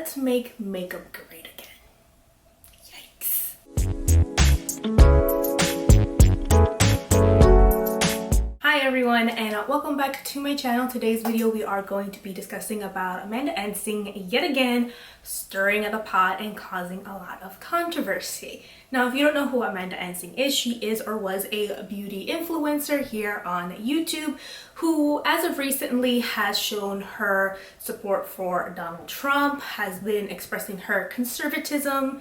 let's make makeup great again. Yikes. Hi everyone, and welcome back to my channel. Today's video we are going to be discussing about Amanda Ensing yet again, stirring the pot and causing a lot of controversy. Now, if you don't know who Amanda Ensing is, she is or was a beauty influencer here on YouTube who as of recently has shown her support for Donald Trump, has been expressing her conservatism,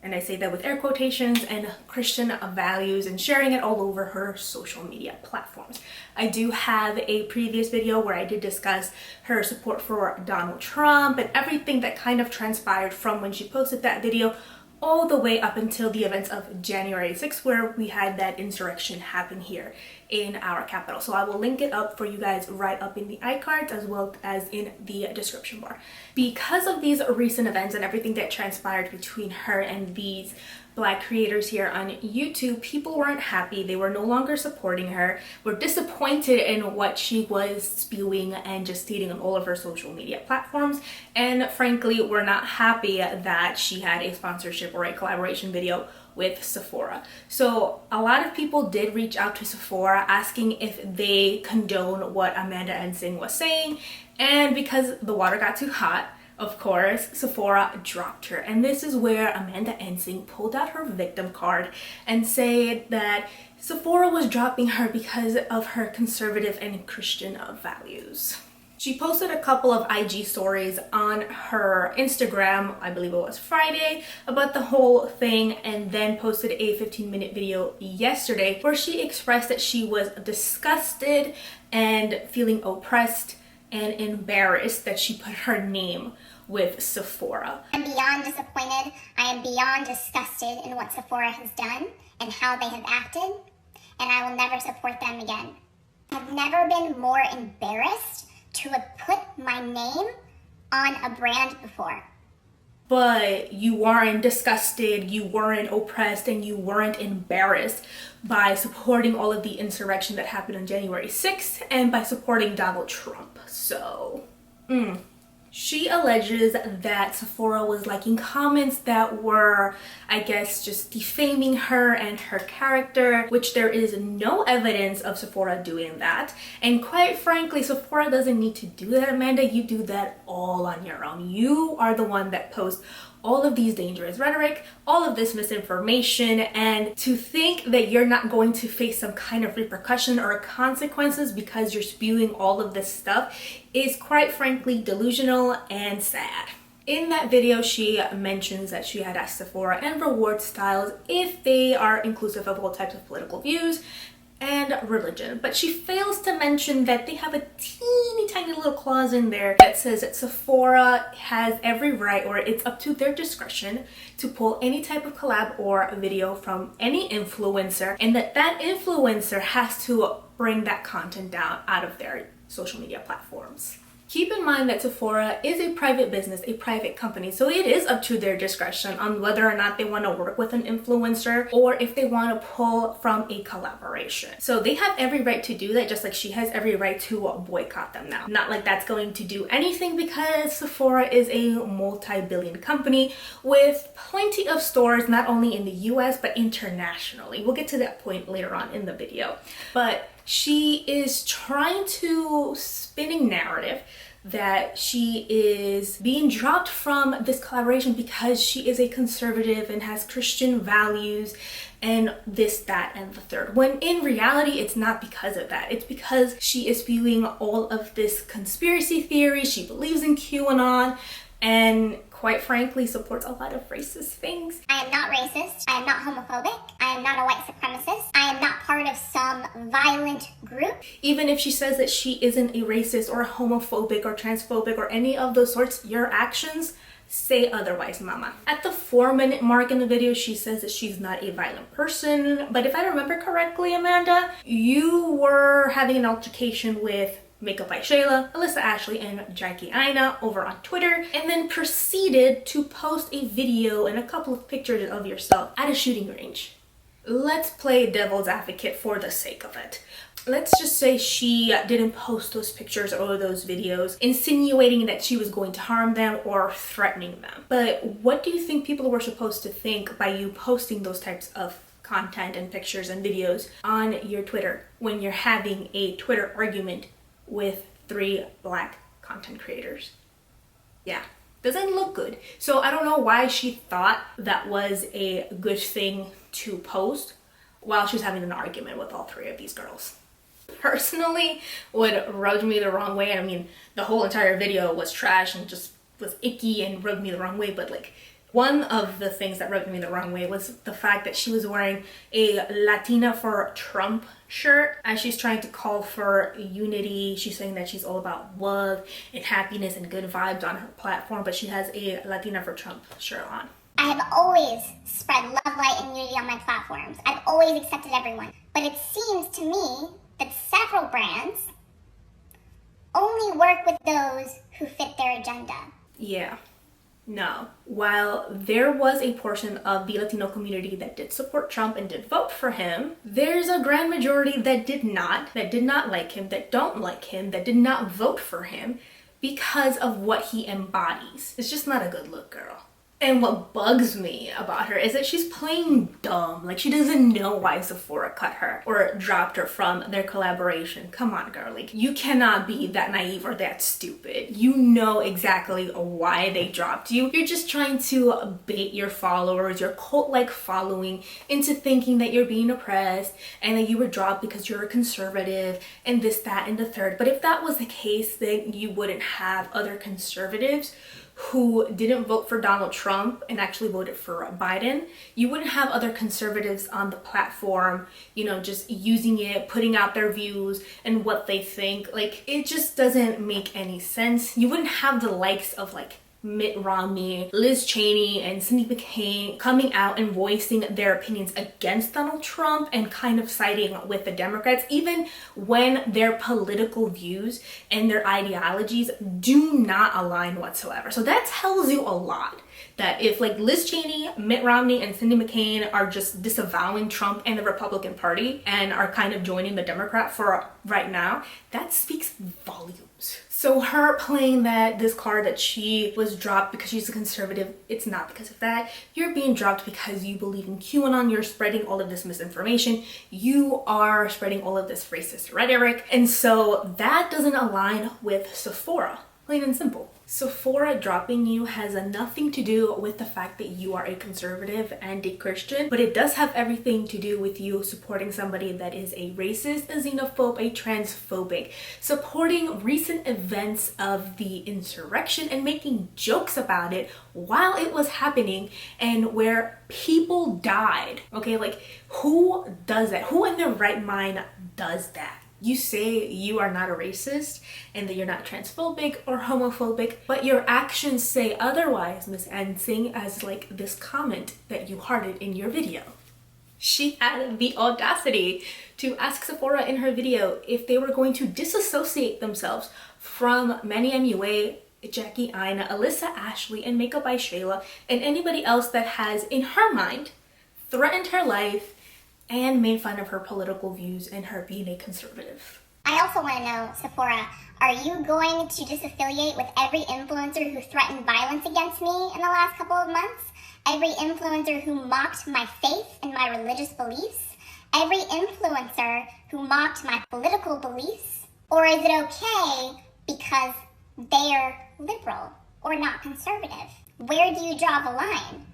and I say that with air quotations, and Christian values, and sharing it all over her social media platforms. I do have a previous video where I did discuss her support for Donald Trump and everything that kind of transpired from when she posted that video all the way up until the events of January 6th, where we had that insurrection happen here in our capital. So I will link it up for you guys right up in the iCards as well as in the description bar. Because of these recent events and everything that transpired between her and these Black creators here on YouTube, people weren't happy. They were no longer supporting her, were disappointed in what she was spewing and just stating on all of her social media platforms, and frankly were not happy that she had a sponsorship or a collaboration video with Sephora. So a lot of people did reach out to Sephora asking if they condone what Amanda Ensing was saying, and because the water got too hot, of course, Sephora dropped her. And this is where Amanda Ensing pulled out her victim card and said that Sephora was dropping her because of her conservative and Christian values. She posted a couple of IG stories on her Instagram, I believe it was Friday, about the whole thing, and then posted a 15-minute video yesterday where she expressed that she was disgusted and feeling oppressed and embarrassed that she put her name with Sephora. I'm beyond disappointed. I am beyond disgusted in what Sephora has done and how they have acted, and I will never support them again. I've never been more embarrassed to have put my name on a brand before. But you weren't disgusted, you weren't oppressed, and you weren't embarrassed by supporting all of the insurrection that happened on January 6th and by supporting Donald Trump. So, She alleges that Sephora was liking comments that were, I guess, just defaming her and her character, which there is no evidence of Sephora doing that. And quite frankly, Sephora doesn't need to do that, Amanda. You do that all on your own. You are the one that posts all of these dangerous rhetoric, all of this misinformation, and to think that you're not going to face some kind of repercussion or consequences because you're spewing all of this stuff is quite frankly delusional and sad. In that video, she mentions that she had asked Sephora and Reward Styles if they are inclusive of all types of political views and religion, but she fails to mention that they have a teeny tiny little clause in there that says that Sephora has every right, or it's up to their discretion, to pull any type of collab or video from any influencer, and that that influencer has to bring that content down out of their social media platforms. Keep in mind that Sephora is a private business, a private company, so it is up to their discretion on whether or not they want to work with an influencer or if they want to pull from a collaboration. So they have every right to do that, just like she has every right to boycott them now. Not like that's going to do anything because Sephora is a multi-billion company with plenty of stores, not only in the US but internationally. We'll get to that point later on in the video. But she is trying to spin a narrative that she is being dropped from this collaboration because she is a conservative and has Christian values and this, that, and the third. When in reality, it's not because of that. It's because she is spewing all of this conspiracy theory. She believes in QAnon and quite frankly supports a lot of racist things. I am not racist. I am not homophobic. I am not a white supremacist. I am not part of some violent group. Even if she says that she isn't a racist or homophobic or transphobic or any of those sorts, your actions say otherwise, mama. At the 4-minute mark in the video, she says that she's not a violent person. But if I remember correctly, Amanda, you were having an altercation with Makeup by Shayla, Alyssa Ashley, and Jackie Aina over on Twitter, and then proceeded to post a video and a couple of pictures of yourself at a shooting range. Let's play devil's advocate for the sake of it. let's just say she didn't post those pictures or those videos insinuating that she was going to harm them or threatening them. But what do you think people were supposed to think by you posting those types of content and pictures and videos on your Twitter when you're having a Twitter argument with 3 Black content creators? Yeah, doesn't look good. So I don't know why she thought that was a good thing to post while she's having an argument with all 3 of these girls. Personally, what rubbed me the wrong way, and I mean, the whole entire video was trash and just was icky and rubbed me the wrong way, but like, one of the things that rubbed me the wrong way was the fact that she was wearing a Latina for Trump shirt as she's trying to call for unity. She's saying that she's all about love and happiness and good vibes on her platform, but she has a Latina for Trump shirt on. I have always spread love, light, and unity on my platforms. I've always accepted everyone. But it seems to me that several brands only work with those who fit their agenda. Yeah. No. While there was a portion of the Latino community that did support Trump and did vote for him, there's a grand majority that did not like him, that don't like him, that did not vote for him because of what he embodies. It's just not a good look, girl. And what bugs me about her is that she's playing dumb. Like, she doesn't know why Sephora cut her or dropped her from their collaboration. Come on, girl. Like, you cannot be that naive or that stupid. You know exactly why they dropped you. You're just trying to bait your followers, your cult-like following, into thinking that you're being oppressed and that you were dropped because you're a conservative and this, that, and the third. But if that was the case, then you wouldn't have other conservatives who didn't vote for Donald Trump and actually voted for Biden. You wouldn't have other conservatives on the platform, you know, just using it, putting out their views and what they think. Like, it just doesn't make any sense. You wouldn't have the likes of like Mitt Romney, Liz Cheney, and Cindy McCain coming out and voicing their opinions against Donald Trump and kind of siding with the Democrats, even when their political views and their ideologies do not align whatsoever. So that tells you a lot. That if like Liz Cheney, Mitt Romney, and Cindy McCain are just disavowing Trump and the Republican Party and are kind of joining the Democrat for right now, that speaks volumes. So her playing that this card that she was dropped because she's a conservative, it's not because of that. You're being dropped because you believe in QAnon. You're spreading all of this misinformation. You are spreading all of this racist rhetoric. And so that doesn't align with Sephora. Plain and simple. Sephora dropping you has nothing to do with the fact that you are a conservative and a Christian, but it does have everything to do with you supporting somebody that is a racist, a xenophobe, a transphobic, supporting recent events of the insurrection and making jokes about it while it was happening and where people died. Okay, like, who does that? Who in their right mind does that? You say you are not a racist and that you're not transphobic or homophobic, but your actions say otherwise, Miss Ensing, as like this comment that you hearted in your video. She had the audacity to ask Sephora in her video if they were going to disassociate themselves from Manny MUA, Jackie Aina, Alyssa Ashley, and Makeup by Shayla, and anybody else that has, in her mind, threatened her life and made fun of her political views and her being a conservative. I also want to know, Sephora, are you going to disaffiliate with every influencer who threatened violence against me in the last couple of months? Every influencer who mocked my faith and my religious beliefs? Every influencer who mocked my political beliefs? Or is it okay because they're liberal or not conservative? Where do you draw the line?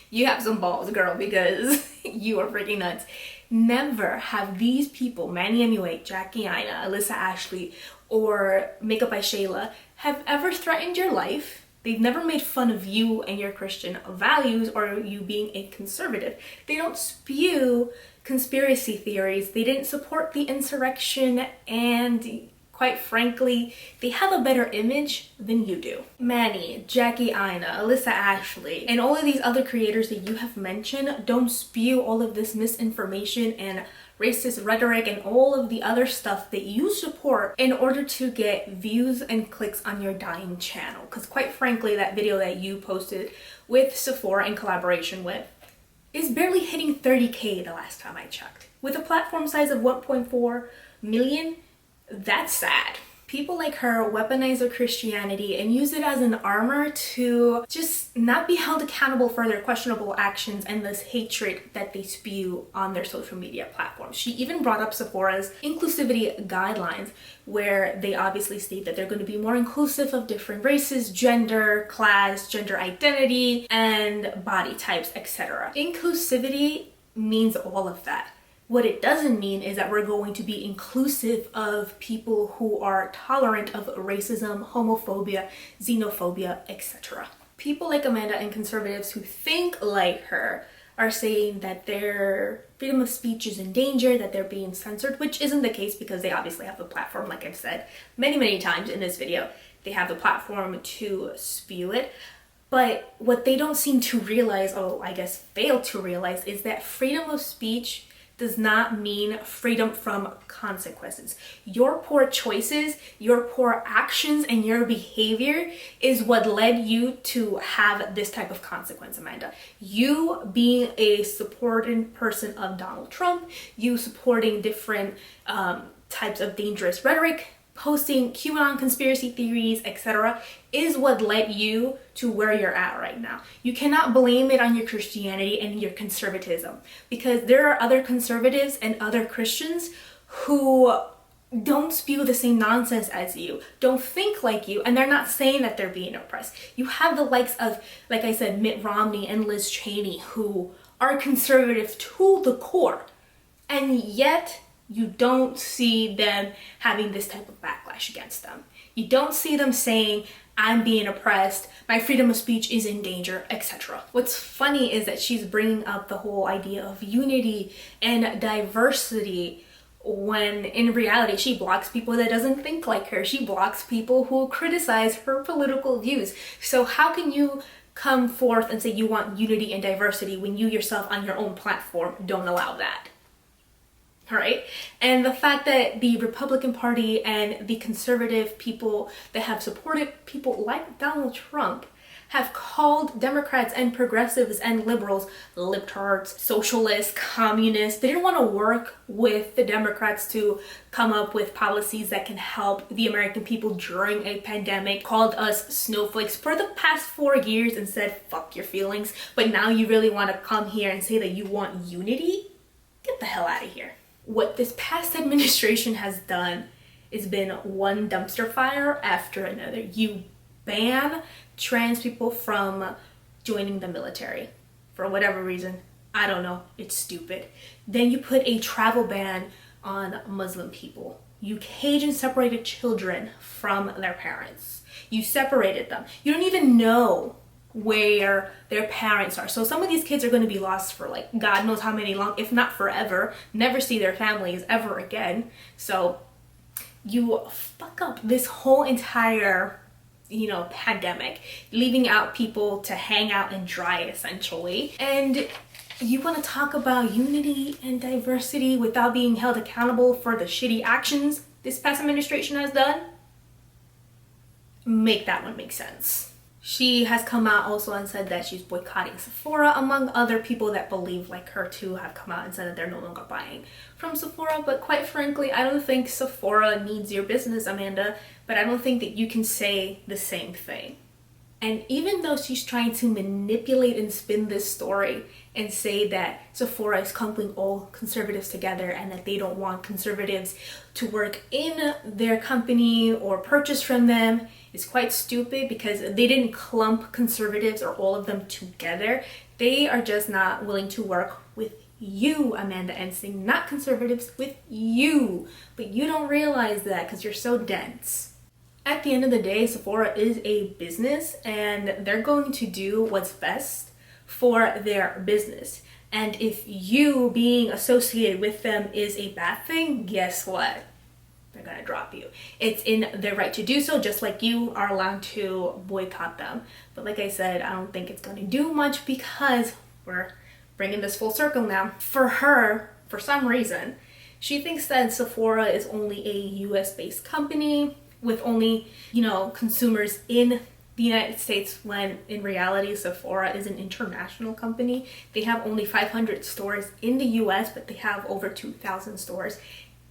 You have some balls, girl, because you are freaking nuts. Never have these people, Manny MUA, Jackie Aina, Alyssa Ashley, or Makeup by Shayla, have ever threatened your life. They've never made fun of you and your Christian values or you being a conservative. They don't spew conspiracy theories. They didn't support the insurrection, and quite frankly, they have a better image than you do. Manny, Jackie Aina, Alyssa Ashley, and all of these other creators that you have mentioned don't spew all of this misinformation and racist rhetoric and all of the other stuff that you support in order to get views and clicks on your dying channel. Because quite frankly, that video that you posted with Sephora in collaboration with, is barely hitting 30K the last time I checked. With a platform size of 1.4 million, that's sad. People like her weaponize their Christianity and use it as an armor to just not be held accountable for their questionable actions and this hatred that they spew on their social media platforms. She even brought up Sephora's inclusivity guidelines, where they obviously state that they're going to be more inclusive of different races, gender, class, gender identity, and body types, etc. Inclusivity means all of that. What it doesn't mean is that we're going to be inclusive of people who are tolerant of racism, homophobia, xenophobia, etc. People like Amanda and conservatives who think like her are saying that their freedom of speech is in danger, that they're being censored, which isn't the case because they obviously have the platform, like I've said many times in this video. They have the platform to spew it. But what they don't seem to realize, fail to realize, is that freedom of speech does not mean freedom from consequences. Your poor choices, your poor actions, and your behavior is what led you to have this type of consequence, Amanda. You being a supporting person of Donald Trump, you supporting different types of dangerous rhetoric, posting QAnon conspiracy theories, etc., is what led you to where you're at right now. You cannot blame it on your Christianity and your conservatism, because there are other conservatives and other Christians who don't spew the same nonsense as you, don't think like you, and they're not saying that they're being oppressed. You have the likes of, like I said, Mitt Romney and Liz Cheney, who are conservative to the core, and yet you don't see them having this type of backlash against them. You don't see them saying, I'm being oppressed, my freedom of speech is in danger, etc. What's funny is that she's bringing up the whole idea of unity and diversity when in reality she blocks people that doesn't think like her. She blocks people who criticize her political views. So how can you come forth and say you want unity and diversity when you yourself on your own platform don't allow that? All right. And the fact that the Republican Party and the conservative people that have supported people like Donald Trump have called Democrats and progressives and liberals libtards, socialists, communists. They didn't want to work with the Democrats to come up with policies that can help the American people during a pandemic, called us snowflakes for the past 4 years and said, fuck your feelings. But now you really want to come here and say that you want unity? Get the hell out of here. What this past administration has done has been one dumpster fire after another. You ban trans people from joining the military for whatever reason. I don't know. It's stupid. Then you put a travel ban on Muslim people. You cage and separated children from their parents. You separated them. You don't even know where their parents are. So some of these kids are going to be lost for like God knows how many long, if not forever, never see their families ever again. So you fuck up this whole entire, pandemic, leaving out people to hang out and dry essentially. And you want to talk about unity and diversity without being held accountable for the shitty actions this past administration has done? Make that one make sense. She has come out also and said that she's boycotting Sephora, among other people that believe like her too have come out and said that they're no longer buying from Sephora. But quite frankly, I don't think Sephora needs your business, Amanda, but I don't think that you can say the same thing. And even though she's trying to manipulate and spin this story and say that Sephora is clumping all conservatives together and that they don't want conservatives to work in their company or purchase from them, is quite stupid, because they didn't clump conservatives or all of them together. They are just not willing to work with you, Amanda Ensing, not conservatives, with you. But you don't realize that because you're so dense. At the end of the day, Sephora is a business and they're going to do what's best for their business. And if you being associated with them is a bad thing, guess what? They're gonna drop you. It's in their right to do so, just like you are allowed to boycott them. But like I said, I don't think it's gonna do much because we're bringing this full circle now. For her, for some reason, she thinks that Sephora is only a US based company with only, consumers in the United States, when in reality Sephora is an international company. They have only 500 stores in the US, but they have over 2,000 stores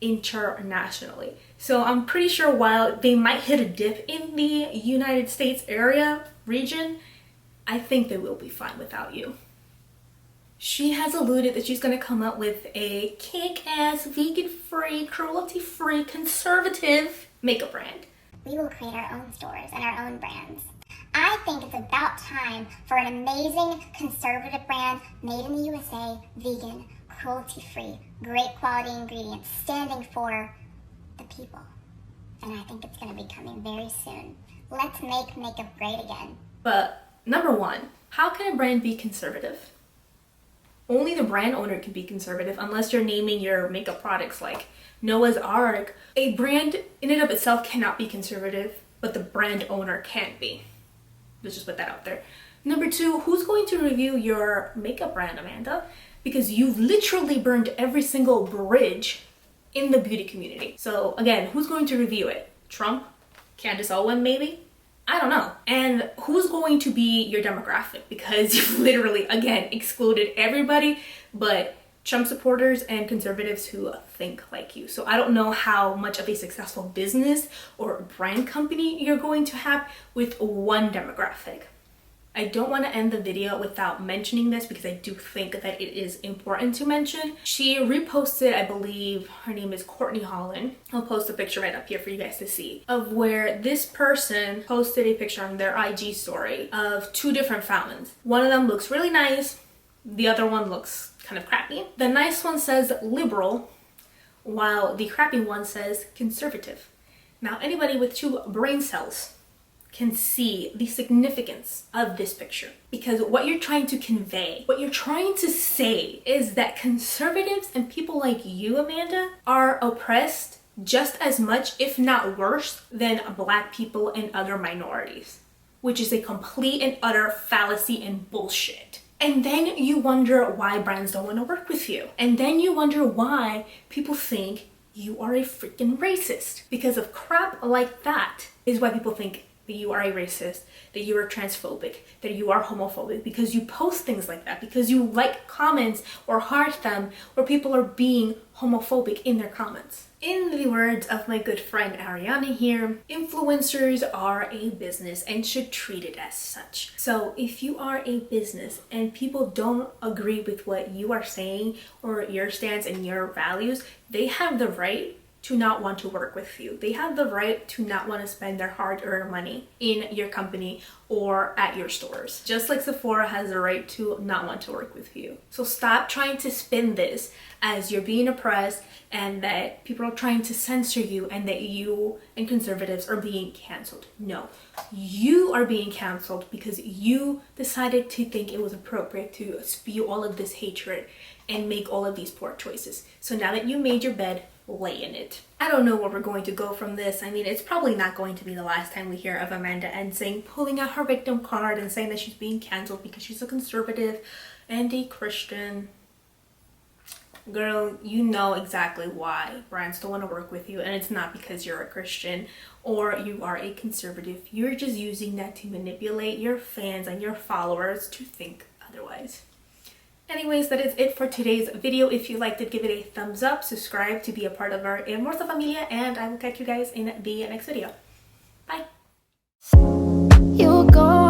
internationally. So I'm pretty sure while they might hit a dip in the United States region, I think they will be fine without you. She has alluded that she's going to come up with a kick-ass, vegan-free, cruelty-free, conservative makeup brand. We will create our own stores and our own brands. I think it's about time for an amazing conservative brand made in the USA, vegan, cruelty-free, great quality ingredients, standing for the people. And I think it's going to be coming very soon. Let's make makeup great again. But number one, how can a brand be conservative? Only the brand owner can be conservative unless you're naming your makeup products like Noah's Ark. A brand in and of itself cannot be conservative, but the brand owner can be. Let's just put that out there. Number two, who's going to review your makeup brand, Amanda? Because you've literally burned every single bridge in the beauty community. So again, who's going to review it? Trump? Candace Owens maybe? I don't know. And who's going to be your demographic? Because you've literally, again, excluded everybody but Trump supporters and conservatives who think like you. So I don't know how much of a successful business or brand company you're going to have with one demographic. I don't want to end the video without mentioning this because I do think that it is important to mention. She reposted, I believe her name is Courtney Holland. I'll post a picture right up here for you guys to see, of where this person posted a picture on their IG story of two different fountains. One of them looks really nice. The other one looks kind of crappy. The nice one says liberal, while the crappy one says conservative. Now, anybody with two brain cells can see the significance of this picture, because what you're trying to convey, what you're trying to say is that conservatives and people like you, Amanda, are oppressed just as much, if not worse, than Black people and other minorities, which is a complete and utter fallacy and bullshit. And then you wonder why brands don't want to work with you. And then you wonder why people think you are a freaking racist. Because of crap like that is why people think that you are a racist, that you are transphobic, that you are homophobic, because you post things like that, because you like comments or heart them where people are being homophobic in their comments. In the words of my good friend Ariana here, influencers are a business and should treat it as such. So if you are a business and people don't agree with what you are saying or your stance and your values, they have the right to not want to work with you. They have the right to not want to spend their hard-earned money in your company or at your stores. Just like Sephora has the right to not want to work with you. So stop trying to spin this as you're being oppressed and that people are trying to censor you and that you and conservatives are being canceled. No, you are being canceled because you decided to think it was appropriate to spew all of this hatred and make all of these poor choices. So now that you made your bed, lay in it. I don't know where we're going to go from this. I mean, it's probably not going to be the last time we hear of Amanda Ensing pulling out her victim card and saying that she's being canceled because she's a conservative and a Christian. Girl, you know exactly why brands don't want to work with you, and it's not because you're a Christian or you are a conservative. You're just using that to manipulate your fans and your followers to think otherwise. Anyways, that is it for today's video. If you liked it, give it a thumbs up, subscribe to be a part of our Hermosa Familia, and I will catch you guys in the next video. Bye! You go